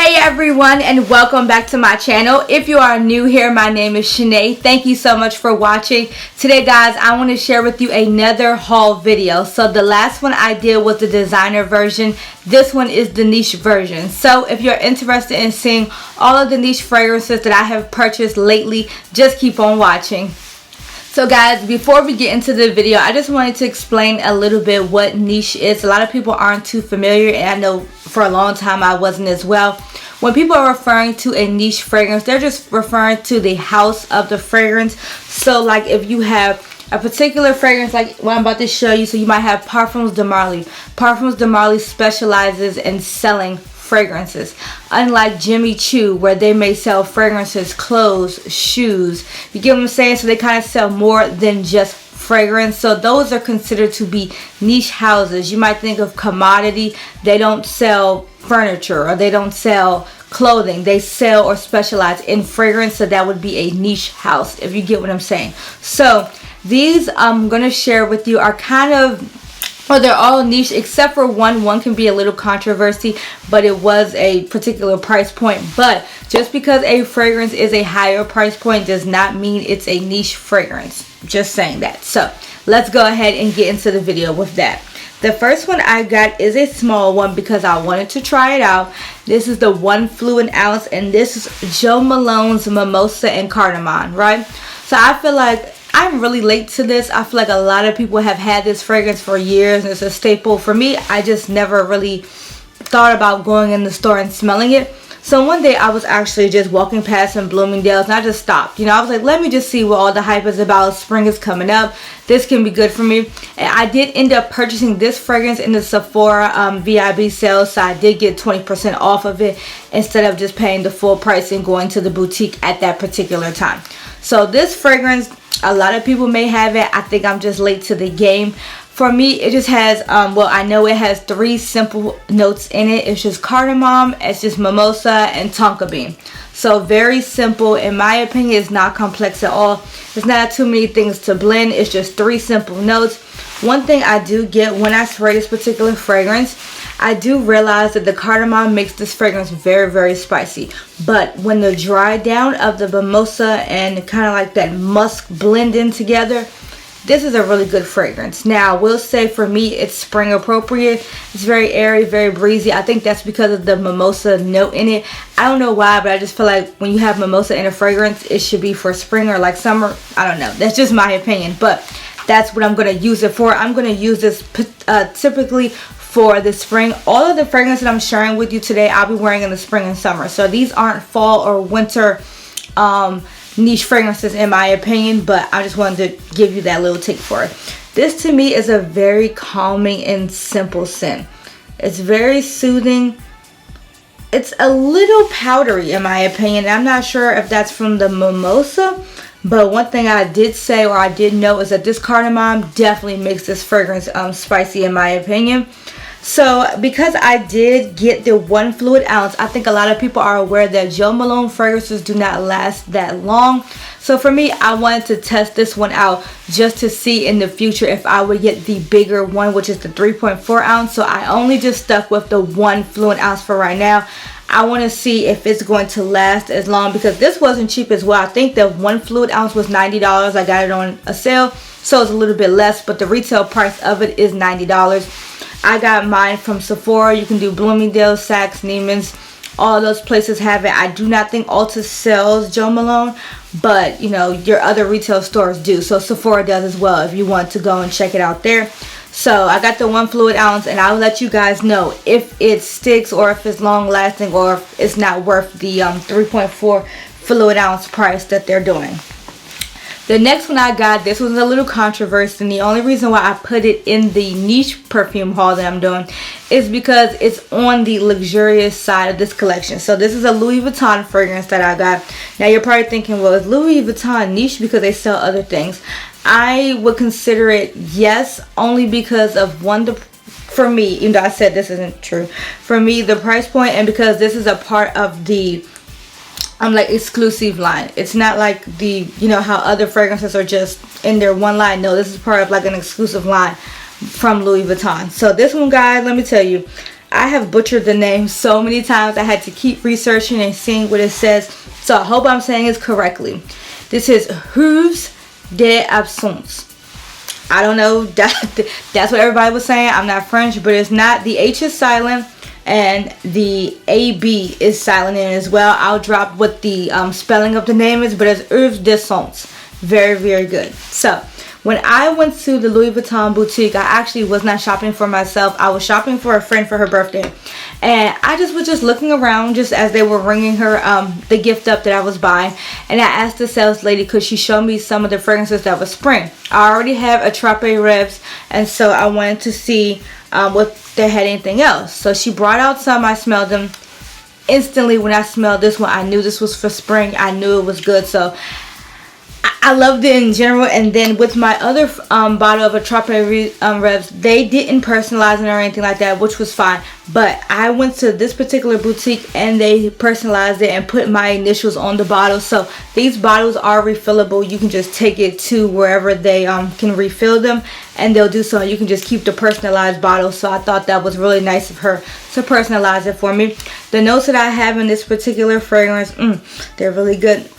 Hey everyone, and welcome back to my channel. If you are new here, my name is Shanee. Thank you so much for watching. Today guys, I want to share with you another haul video. So the last one I did was the designer version. This one is the niche version. So if you're interested in seeing all of the niche fragrances that I have purchased lately, just keep on watching. So guys, before we get into the video, I just wanted to explain a little bit what niche is. A lot of people aren't too familiar, and I know for a long time I wasn't as well. When people are referring to a niche fragrance, they're just referring to the house of the fragrance. So like if you have a particular fragrance like what I'm about to show you, so you might have Parfums de Marly. Parfums de Marly specializes in selling fragrances, unlike Jimmy Choo, where they may sell fragrances, clothes, shoes. You get what I'm saying? So they kind of sell more than just fragrance. So those are considered to be niche houses. You might think of commodity. They don't sell furniture or they don't sell clothing. They sell or specialize in fragrance. So that would be a niche house, if you get what I'm saying. So these I'm going to share with you are kind of, well, they're all niche except for one. One can be a little controversy, but it was a particular price point. But just because a fragrance is a higher price point does not mean it's a niche fragrance. Just saying that. So let's go ahead and get into the video with that. The first one I got is a small one because I wanted to try it out. This is the 1 fluid ounce, and this is Jo Malone's Mimosa and Cardamom, right? So I feel like I'm really late to this. I feel like a lot of people have had this fragrance for years and it's a staple. For me, I just never really thought about going in the store and smelling it. So one day I was actually just walking past some Bloomingdale's and I just stopped. You know, I was like, let me just see what all the hype is about. Spring is coming up. This can be good for me. And I did end up purchasing this fragrance in the Sephora VIB sale. So I did get 20% off of it instead of just paying the full price and going to the boutique at that particular time. So this fragrance, a lot of people may have it. I think I'm just late to the game. For me, it just has, well, I know it has 3 simple notes in it. It's just cardamom, it's just mimosa, and tonka bean. So very simple. In my opinion, it's not complex at all. It's not too many things to blend. It's just 3 simple notes. One thing I do get when I spray this particular fragrance, I do realize that the cardamom makes this fragrance very, very spicy. But when the dry down of the mimosa and kind of like that musk blend in together, this is a really good fragrance. Now, I will say for me, it's spring appropriate. It's very airy, very breezy. I think that's because of the mimosa note in it. I don't know why, but I just feel like when you have mimosa in a fragrance, it should be for spring or like summer. I don't know. That's just my opinion, but that's what I'm going to use it for. I'm going to use this typically for the spring. All of the fragrances that I'm sharing with you today, I'll be wearing in the spring and summer. So these aren't fall or winter niche fragrances in my opinion, but I just wanted to give you that little tip for it. This to me is a very calming and simple scent. It's very soothing. It's a little powdery in my opinion. I'm not sure if that's from the mimosa, but one thing I did say or I did know is that this cardamom definitely makes this fragrance spicy in my opinion. So because I did get the 1 fluid ounce, I think a lot of people are aware that Jo Malone fragrances do not last that long. So for me, I wanted to test this one out just to see in the future if I would get the bigger one, which is the 3.4 ounce. So I only just stuck with the 1 fluid ounce for right now. I want to see if it's going to last as long because this wasn't cheap as well. I think the 1 fluid ounce was $90. I got it on a sale, so it's a little bit less, but the retail price of it is $90. I got mine from Sephora. You can do Bloomingdale's, Saks, Neiman's. All those places have it. I do not think Ulta sells Jo Malone, but you know, your other retail stores do. So Sephora does as well if you want to go and check it out there. So I got the 1 fluid ounce, and I'll let you guys know if it sticks or if it's long lasting or if it's not worth the 3.4 fluid ounce price that they're doing. The next one I got, this was a little controversial, and the only reason why I put it in the niche perfume haul that I'm doing is because it's on the luxurious side of this collection. So this is a Louis Vuitton fragrance that I got. Now you're probably thinking, well, is Louis Vuitton niche because they sell other things? I would consider it yes, only because of for me, even though I said this isn't true, for me the price point, and because this is a part of the like exclusive line. It's not like the, you know, how other fragrances are just in their one line. No, this is part of like an exclusive line from Louis Vuitton. So this one, guys, let me tell you, I have butchered the name so many times. I had to keep researching and seeing what it says. So I hope I'm saying it correctly. This is Hooves d'Absence. I don't know. That's what everybody was saying. I'm not French, but it's not. The H is silent and the AB is silent in it as well. I'll drop what the spelling of the name is, but it's Hooves d'Absence. Very, very good. So when I went to the Louis Vuitton boutique, I actually was not shopping for myself. I was shopping for a friend for her birthday. And I was just looking around just as they were ringing her the gift up that I was buying. And I asked the sales lady, could she show me some of the fragrances that was spring. I already have a TAIROAD, and so I wanted to see what they had anything else. So she brought out some. I smelled them. Instantly when I smelled this one, I knew this was for spring. I knew it was good. So I loved it in general. And then with my other bottle of a TAIROAD, they didn't personalize it or anything like that, which was fine. But I went to this particular boutique and they personalized it and put my initials on the bottle. So these bottles are refillable. You can just take it to wherever they can refill them, and they'll do so. You can just keep the personalized bottle. So I thought that was really nice of her to personalize it for me. The notes that I have in this particular fragrance, they're really good.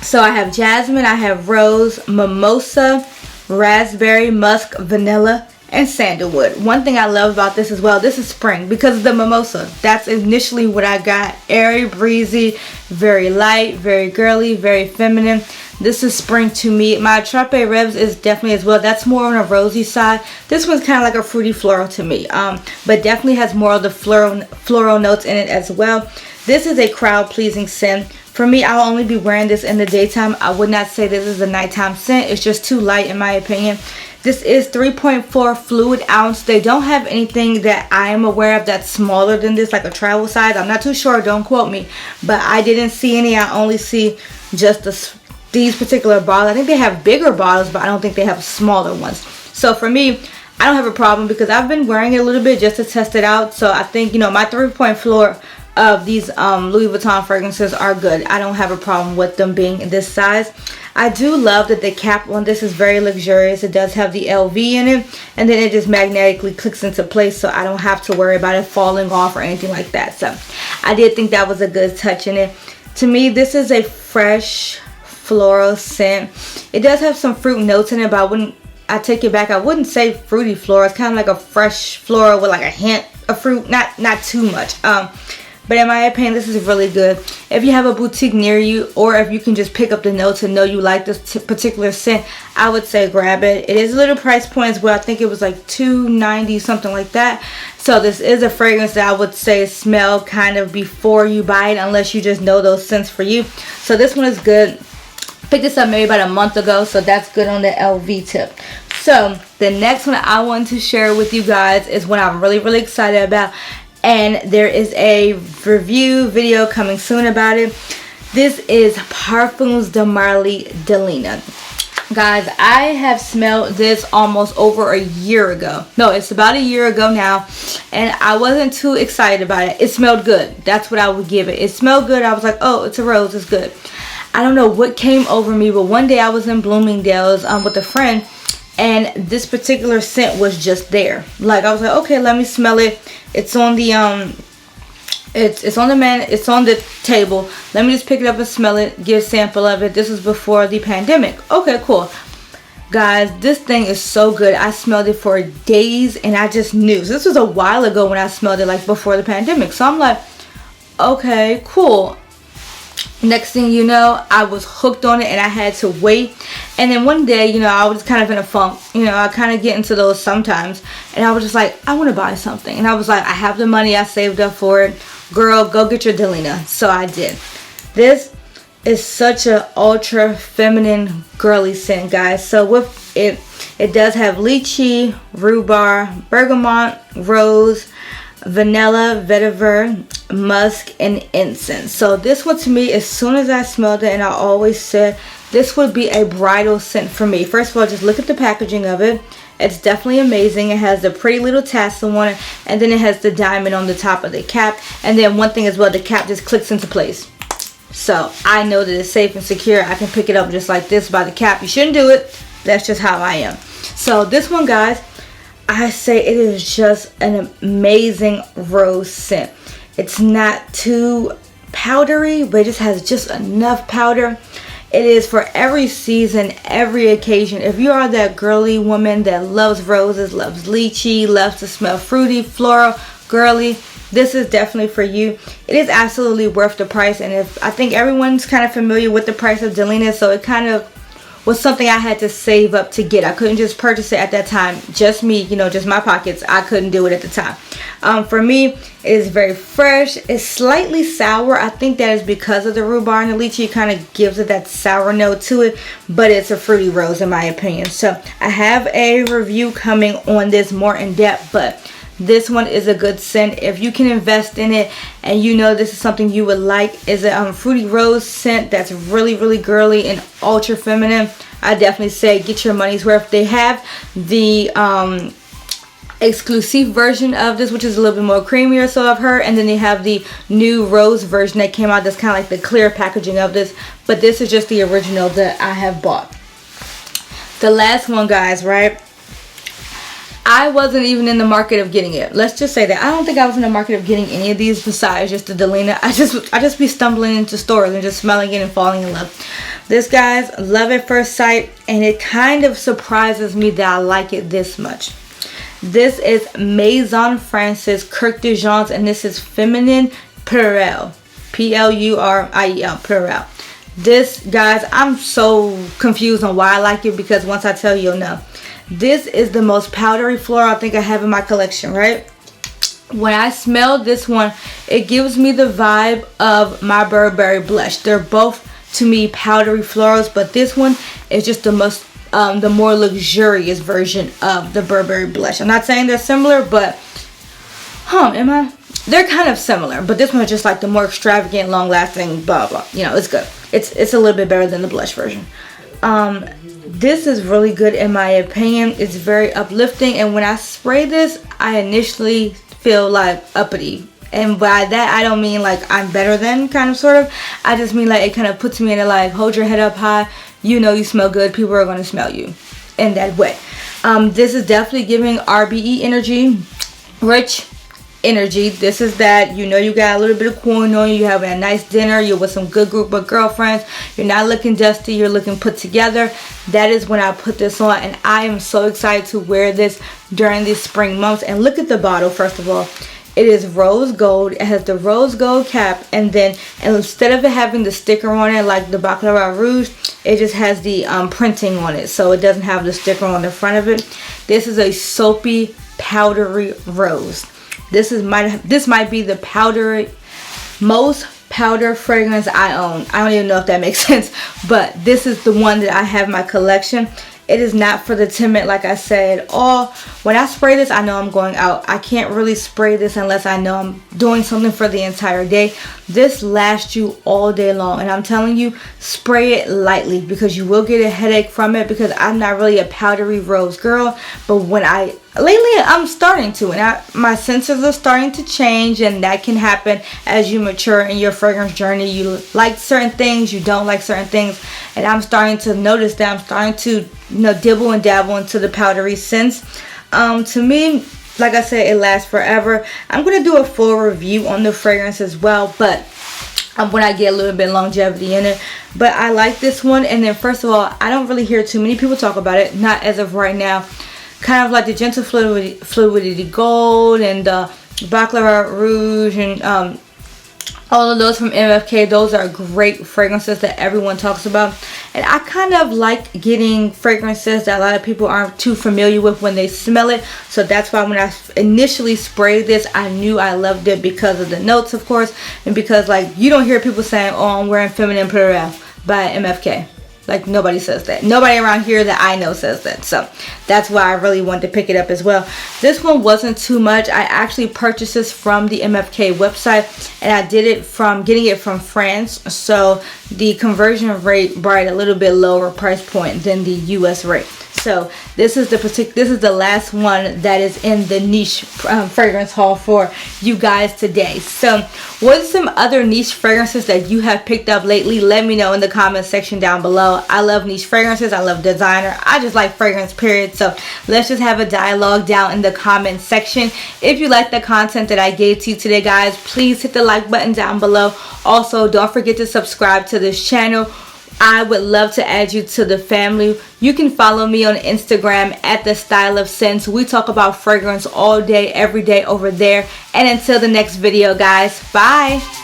So I have jasmine, I have rose, mimosa, raspberry, musk, vanilla, and sandalwood. One thing I love about this as well, this is spring because of the mimosa. That's initially what I got. Airy, breezy, very light, very girly, very feminine. This is spring to me. My TAIROAD is definitely as well. That's more on a rosy side. This one's kind of like a fruity floral to me, but definitely has more of the floral notes in it as well. This is a crowd pleasing scent. For me, I'll only be wearing this in the daytime. I would not say this is a nighttime scent. It's just too light in my opinion. This is 3.4 fluid ounce. They don't have anything that I am aware of that's smaller than this, like a travel size. I'm not too sure, don't quote me. But I didn't see any. I only see just these particular bottles. I think they have bigger bottles, but I don't think they have smaller ones. So for me, I don't have a problem because I've been wearing it a little bit just to test it out. So I think, you know, my 3.4 of these Louis Vuitton fragrances are good. I don't have a problem with them being in this size. I do love that the cap on this is very luxurious. It does have the LV in it, and then it just magnetically clicks into place, so I don't have to worry about it falling off or anything like that. So I did think that was a good touch in it. To me, this is a fresh floral scent. It does have some fruit notes in it, but I take it back, I wouldn't say fruity floral. It's kind of like a fresh floral with like a hint of fruit, not too much. But in my opinion, this is really good. If you have a boutique near you, or if you can just pick up the notes and know you like this particular scent, I would say grab it. It is a little price point as well. I think it was like $2.90, something like that. So this is a fragrance that I would say smell kind of before you buy it, unless you just know those scents for you. So this one is good. Picked this up maybe about a month ago, so that's good on the LV tip. So the next one I want to share with you guys is one I'm really excited about. And there is a review video coming soon about it. This is Parfums de Marly Delina. Guys, I have smelled this almost over a year ago. No, it's about a year ago now. And I wasn't too excited about it. It smelled good. That's what I would give it. It smelled good. I was like, oh, it's a rose. It's good. I don't know what came over me, but one day I was in Bloomingdale's with a friend. And this particular scent was just there. Like, I was like, okay, let me smell it. It's on the it's on the table. Let me just pick it up and smell it, get a sample of it. This is before the pandemic. Okay, cool. Guys, this thing is so good. I smelled it for days and I just knew. So this was a while ago when I smelled it, like before the pandemic. So I'm like, okay, cool. Next thing you know, I was hooked on it and I had to wait. And then one day, you know, I was kind of in a funk. You know, I kind of get into those sometimes. And I was just like, I want to buy something. And I was like, I have the money. I saved up for it. Girl, go get your Delina. So I did. This is such an ultra feminine girly scent, guys. So with it, it does have lychee, rhubarb, bergamot, rose, vanilla, vetiver, musk, and incense. So this one to me, as soon as I smelled it, and I always said this would be a bridal scent for me. First of all, just look at the packaging of it. It's definitely amazing. It has the pretty little tassel on it, and then it has the diamond on the top of the cap. And then one thing as well, the cap just clicks into place. So I know that it's safe and secure. I can pick it up just like this by the cap. You shouldn't do it. That's just how I am. So this one, guys, I say it is just an amazing rose scent. It's not too powdery, but it just has just enough powder. It is for every season, every occasion. If you are that girly woman that loves roses, loves lychee, loves to smell fruity, floral, girly, this is definitely for you. It is absolutely worth the price, and I think everyone's kind of familiar with the price of Delina, so it kind of was something I had to save up to get. I couldn't just purchase it at that time. Just me, you know, just my pockets. I couldn't do it at the time. For me, it is very fresh. It's slightly sour. I think that is because of the rhubarb and the lychee. It kind of gives it that sour note to it, but it's a fruity rose in my opinion. So I have a review coming on this more in depth, but this one is a good scent. If you can invest in it and you know this is something you would like, is a fruity rose scent that's really, really girly and ultra feminine, I definitely say get your money's worth. They have the exclusive version of this, which is a little bit more creamier, so I've heard, and then they have the new rose version that came out that's kind of like the clear packaging of this, but this is just the original that I have bought. The last one, guys, right? I wasn't even in the market of getting it. Let's just say that. I don't think I was in the market of getting any of these besides just the Delina. I just be stumbling into stores and just smelling it and falling in love. This, guys, love at first sight, and it kind of surprises me that I like it this much. This is Maison Francis Kirk de Jean's, and this is Feminine Pluriel. P-L-U-R-I-E-L, Pluriel. This, guys, I'm so confused on why I like it, because once I tell you, you'll know. This is the most powdery floral I think I have in my collection, right? When I smell this one, it gives me the vibe of my Burberry blush. They're both, to me, powdery florals, but this one is just the most, the more luxurious version of the Burberry blush. I'm not saying they're similar, but, they're kind of similar, but this one is just like the more extravagant, long-lasting, blah, blah. You know, it's good. It's a little bit better than the blush version. This is really good in my opinion. It's very uplifting, and when I spray this, I initially feel like uppity, and by that I don't mean like I'm better than, kind of, sort of. I just mean like it kind of puts me in a like, hold your head up high, you know you smell good, people are going to smell you in that way. This is definitely giving RBE energy, rich energy. This is that, you know, you got a little bit of coin on you, you're having a nice dinner, you're with some good group of girlfriends, you're not looking dusty, you're looking put together. That is when I put this on, and I am so excited to wear this during these spring months. And look at the bottle. First of all, it is rose gold. It has the rose gold cap, and then instead of it having the sticker on it like the Baccarat Rouge, it just has the printing on it, so it doesn't have the sticker on the front of it. This is a soapy, powdery rose. This might be the most powder fragrance I own. I don't even know if that makes sense, but this is the one that I have in my collection. It is not for the timid, like I said. When I spray this, I know I'm going out. I can't really spray this unless I know I'm doing something for the entire day. This lasts you all day long, and I'm telling you, spray it lightly, because you will get a headache from it, because I'm not really a powdery rose girl, but lately I'm starting to, and my senses are starting to change, and that can happen as you mature in your fragrance journey. You like certain things, you don't like certain things, and I'm starting to notice that I'm starting to, you know, dibble and dabble into the powdery scents. To me, like I said, it lasts forever. I'm going to do a full review on the fragrance as well, but when I get a little bit of longevity in it. But I like this one, and then first of all, I don't really hear too many people talk about it, not as of right now. Kind of like the Gentle Fluidity Gold and the Baccarat Rouge and all of those from MFK. Those are great fragrances that everyone talks about, and I kind of like getting fragrances that a lot of people aren't too familiar with when they smell it. So that's why when I initially sprayed this, I knew I loved it because of the notes, of course, and because like you don't hear people saying, oh, I'm wearing Feminine Pluriel by MFK. Like, nobody says that. Nobody around here that I know says that. So that's why I really wanted to pick it up as well. This one wasn't too much. I actually purchased this from the MFK website, and I did it from getting it from France. So the conversion rate brought a little bit lower price point than the US rate. So this is the last one that is in the niche fragrance haul for you guys today. So what are some other niche fragrances that you have picked up lately? Let me know in the comment section down below. I love niche fragrances. I love designer. I just like fragrance, period. So let's just have a dialogue down in the comment section. If you like the content that I gave to you today, guys, please hit the like button down below. Also, don't forget to subscribe to this channel. I would love to add you to the family. You can follow me on Instagram at The Style of Sense. We talk about fragrance all day, every day over there. And until the next video, guys, bye.